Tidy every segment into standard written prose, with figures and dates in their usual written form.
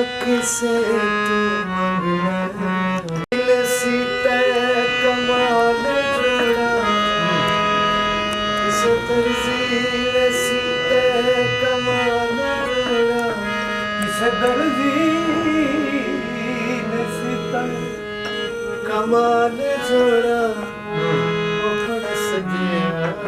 किसे तू दिल सीते कमाल जोड़ा किसे तरजील सीते कमाल जोड़ा किसे तरजील सीते कमाल जोड़ा अपना सजिया सजना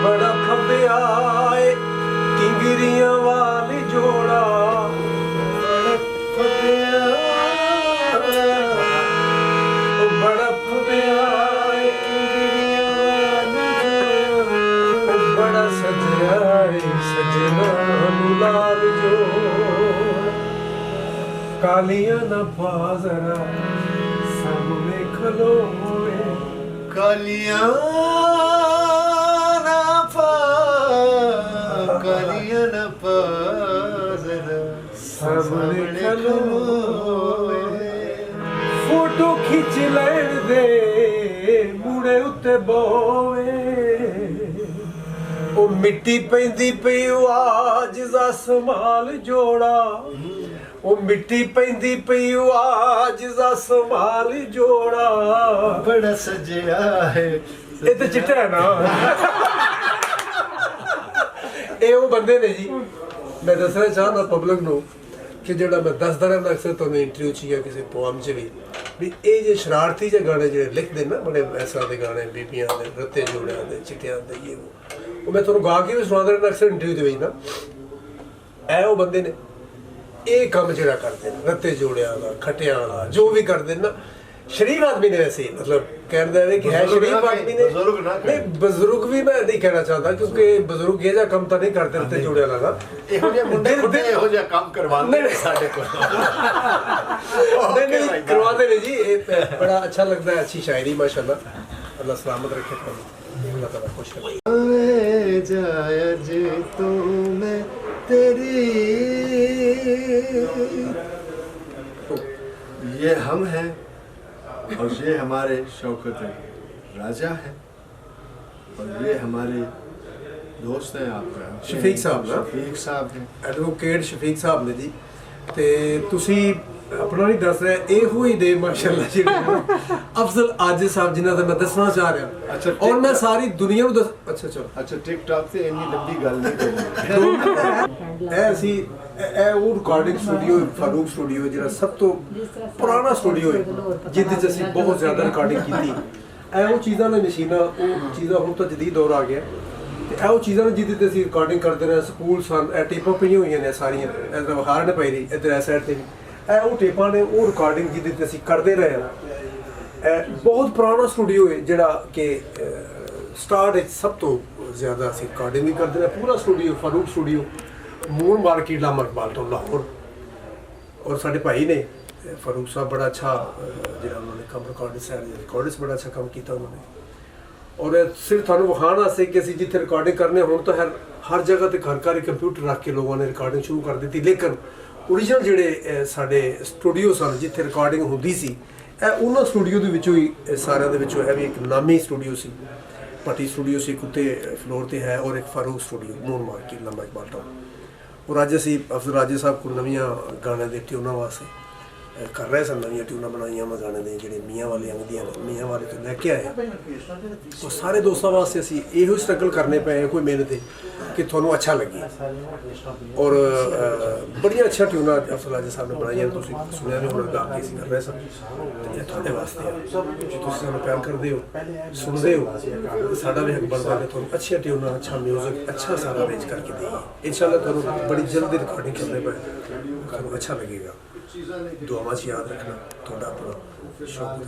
बड़ा खबिया किंगरिया वाली जोड़ा बड़ा खबिया बड़ा सजया सजना लाल जोड़ कालिया न पाजरा सामने खलो कालिया फोटो खिंच लैण दे मुड़े उत्ते बोवे ओ मिट्टी पैंदी पई आज दा संभाल जोड़ा ओ मिट्टी पैंदी पई आज दा संभाल जोड़ा बड़ा सजिया है ये तो चिट्टा है ना ਇਹ ਉਹ ਬੰਦੇ ਨੇ ਜੀ ਮੈਂ ਦੱਸਣਾ ਚਾਹੁੰਦਾ ਪਬਲਿਕ ਨੂੰ ਕਿ ਜਿਹੜਾ ਮੈਂ ਦੱਸਦਾ ਰਹਿੰਦਾ ਅਕਸਰ ਤੁਹਾਨੂੰ ਇੰਟਰਵਿਊ 'ਚ ਜਾਂ ਕਿਸੇ ਪੋਇਮ 'ਚ ਵੀ ਇਹ ਜੇ ਸ਼ਰਾਰਤੀ ਜਿਹੇ ਗਾਣੇ ਜਿਹੜੇ ਲਿਖਦੇ ਨਾ ਬੜੇ ਐਸਾ ਦੇ ਗਾਣੇ ਬੀਬੀਆਂ ਦੇ ਰੱਤੇ ਜੋੜਿਆਂ ਦੇ ਚਿੱਟਿਆਂ ਦੇ ਉਹ ਮੈਂ ਤੁਹਾਨੂੰ ਗਾ ਕੇ ਵੀ ਸੁਣਾਉਂਦਾ ਰਹਿੰਦਾ ਅਕਸਰ ਇੰਟਰਵਿਊ ਦੇ ਵਿੱਚ ਨਾ ਇਹ ਉਹ ਬੰਦੇ ਨੇ ਇਹ ਕੰਮ ਜਿਹੜਾ ਕਰਦੇ ਨੇ ਰੱਤੇ ਜੋੜਿਆਂ ਦਾ ਖੱਟਿਆਂ ਵਾਲਾ ਜੋ ਵੀ ਕਰਦੇ ਨੇ ਨਾ शरीफ आदमी ने वैसे मतलब कहना है कि है शरीफ आदमी ने नहीं बुजुर्ग भी मैं नहीं कहना चाहता क्योंकि बुजुर्ग ये काम तो नहीं करते रहते जुड़े वाला ਇਹੋ ਜਿਹੇ ਮੁੰਡੇ ਇਹੋ ਜਿਹਾ ਕੰਮ ਕਰਵਾਉਂਦੇ ਨੇ ਸਾਡੇ ਕੋਲ नहीं करवाते ने जी बड़ा अच्छा लगता है अच्छी शायरी माशाल्लाह अल्लाह सलामत रखे अल्लाह ताला खुश रखे जाया जी तू मैं तेरी ये हम हैं और ये हमारे शौकत राजा है और ये हमारे दोस्त हैं आपका शफीक साहब हैं एडवोकेट शफीक साहब ने जी ते तुसी अपना नहीं दस रहे ਇਹੋ ਹੀ ਦੇ ਮਾਸ਼ਾਅੱਲਾ ਜਿਹੜੇ ਅਫਜ਼ਲ ਆਜ ਸਾਹਿਬ ਜਿਨ੍ਹਾਂ ਦਾ ਮੈਂ ਦੱਸਣਾ ਚਾਹ ਰਿਹਾ ਅੱਛਾ ਔਰ ਮੈਂ ਸਾਰੀ ਦੁਨੀਆ ਨੂੰ ਅੱਛਾ ਚਲੋ ਅੱਛਾ ਟਿਕਟੌਕ ਤੇ ਇੰਨੀ ਲੰਬੀ ਗੱਲ ਨਹੀਂ ਕਰਨੀ ਇਹ ਅਸੀਂ ਇਹ ਉਹ ਰਿਕਾਰਡਿੰਗ ਸਟੂਡੀਓ ਫਾਰੂਕ ਸਟੂਡੀਓ ਜਿਹੜਾ ਸਭ ਤੋਂ ਪੁਰਾਣਾ ਸਟੂਡੀਓ ਹੈ ਜਿਹਦੇ 'ਚ ਅਸੀਂ ਬਹੁਤ ਜ਼ਿਆਦਾ ਰਿਕਾਰਡਿੰਗ ਕੀਤੀ ਇਹ ਉਹ ਚੀਜ਼ਾਂ ਨੇ ਮਸ਼ੀਨਾਂ ਉਹ ਚੀਜ਼ਾਂ ਹੁਣ ਤਾਂ ਜਦੀਦ ਦੌਰ ਆ ਗਿਆ ਤੇ ਇਹ ਉਹ ਚੀਜ਼ਾਂ ਨੇ ਜਿਹਦੇ 'ਤੇ ਅਸੀਂ ਰਿਕਾਰਡਿੰਗ ਕਰਦੇ ਰਹੇ ਸਕੂਲ ਸਨ ਇਹ ਟੇਪਾਂ ਪਈਆਂ ਹੋਈਆਂ ਨੇ ਸਾਰੀਆਂ ਇੱਧਰ ਵਖਾਰ ਨੇ ਪਈ ਰਹੀ ਇੱਧਰ ਇਸ ਸਾਈਡ 'ਤੇ ਵੀ ਇਹ ਉਹ ਟੇਪਾਂ ਨੇ ਉਹ ਰਿਕਾਰਡਿੰਗ ਜਿਹਦੇ 'ਤੇ ਅਸੀਂ ਕਰਦੇ ਰਹੇ ਹਾਂ ਇਹ ਬਹੁਤ ਪੁਰਾਣਾ ਸਟੂਡੀਓ ਹੈ ਜਿਹੜਾ ਕਿ ਸਟਾਰਟ ਵਿੱਚ ਸਭ ਤੋਂ ਜ਼ਿਆਦਾ ਅਸੀਂ ਰਿਕਾਰਡਿੰਗ ਵੀ ਕਰਦੇ ਰਹੇ ਪੂਰਾ studio Farooq studio moon market Allama Iqbal तो लाहौर और साढ़े भाई ने फारूक साहब बड़ा अच्छा जो उन्होंने कम रिकॉर्डिंग बड़ा अच्छा काम किया उन्होंने और सिर्फ थानू विखाण वास्ते कि असं जिथे रिकॉर्डिंग करने हुण तो हर जगह ते घर घर कंप्यूटर रख के लोगों ने रिकॉर्डिंग शुरू कर दी लेकिन ओरिजिनल जोड़े साढ़े स्टूडियो सन जिथे रिकॉर्डिंग होंदी सी उन्होंने स्टूडियो के विचों ही सारे भी एक नामी स्टूडियो सी पट्टी स्टूडियो से कुत्ते फ्लोर पर है और एक Farooq studio moon market Allama Iqbal town और अज असी अफजल राजे साहब को नवीं गाने दिते उन्होंने वास्ते ਕਰ ਰਹੇ ਸਨ, ਨਵੀਆਂ ਟਿਊਨਾਂ ਬਣਾਈਆਂ ਮੈਂ ਗਾਣੇ ਦੇ ਜਿਹੜੇ ਮੀਆਂ ਵਾਲੇ ਆਉਂਦੀਆਂ ਨੇ, ਮੀਆਂ ਵਾਲੇ ਤੋਂ ਲੈ ਕੇ ਆਏ ਉਹ ਸਾਰੇ ਦੋਸਤਾਂ ਵਾਸਤੇ ਅਸੀਂ ਇਹੋ ਸਟਰਗਲ ਕਰਨੇ ਪਏ ਕੋਈ ਮਿਹਨਤ ਕਿ ਤੁਹਾਨੂੰ ਅੱਛਾ ਲੱਗੇ। ਔਰ ਬੜੀਆਂ ਅੱਛਾ ਟਿਊਨਾਂ ਅਫਜ਼ਲ ਅਜੇ ਸਾਹਿਬ ਨੇ ਬਣਾਈਆਂ, ਤੁਸੀਂ ਸੁਣਿਆ ਵੀ ਹੁਣ ਗਾ ਕੇ ਅਸੀਂ ਕਰ ਰਹੇ ਸਨ, ਤੇ ਇਹ ਤੁਹਾਡੇ ਵਾਸਤੇ ਹੈ। ਜੇ ਤੁਸੀਂ ਸਾਨੂੰ ਪਿਆਰ ਕਰਦੇ ਹੋ, ਸੁਣਦੇ ਹੋ, ਸਾਡਾ ਵੀ ਹੱਕ ਬਣਦਾ ਕਿ ਤੁਹਾਨੂੰ ਅੱਛੀਆਂ ਟਿਊਨਾਂ, ਅੱਛਾ ਮਿਊਜ਼ਿਕ, ਅੱਛਾ ਸਾਰਾ ਅਰੇਂਜ ਕਰਕੇ ਦੇਈਏ। ਇਨਸ਼ਾਅੱਲਾ ਤੁਹਾਨੂੰ ਬੜੀ ਜਲਦੀ ਰਿਕਾਰਡਿੰਗ ਕਰਨੇ ਪਏ, ਤੁਹਾਨੂੰ ਅੱਛਾ ਲੱਗੇਗਾ। ਦੁਆਵਾਂ 'ਚ ਯਾਦ ਰੱਖਣਾ। ਤੁਹਾਡਾ ਆਪਣਾ ਸ਼ੌਕ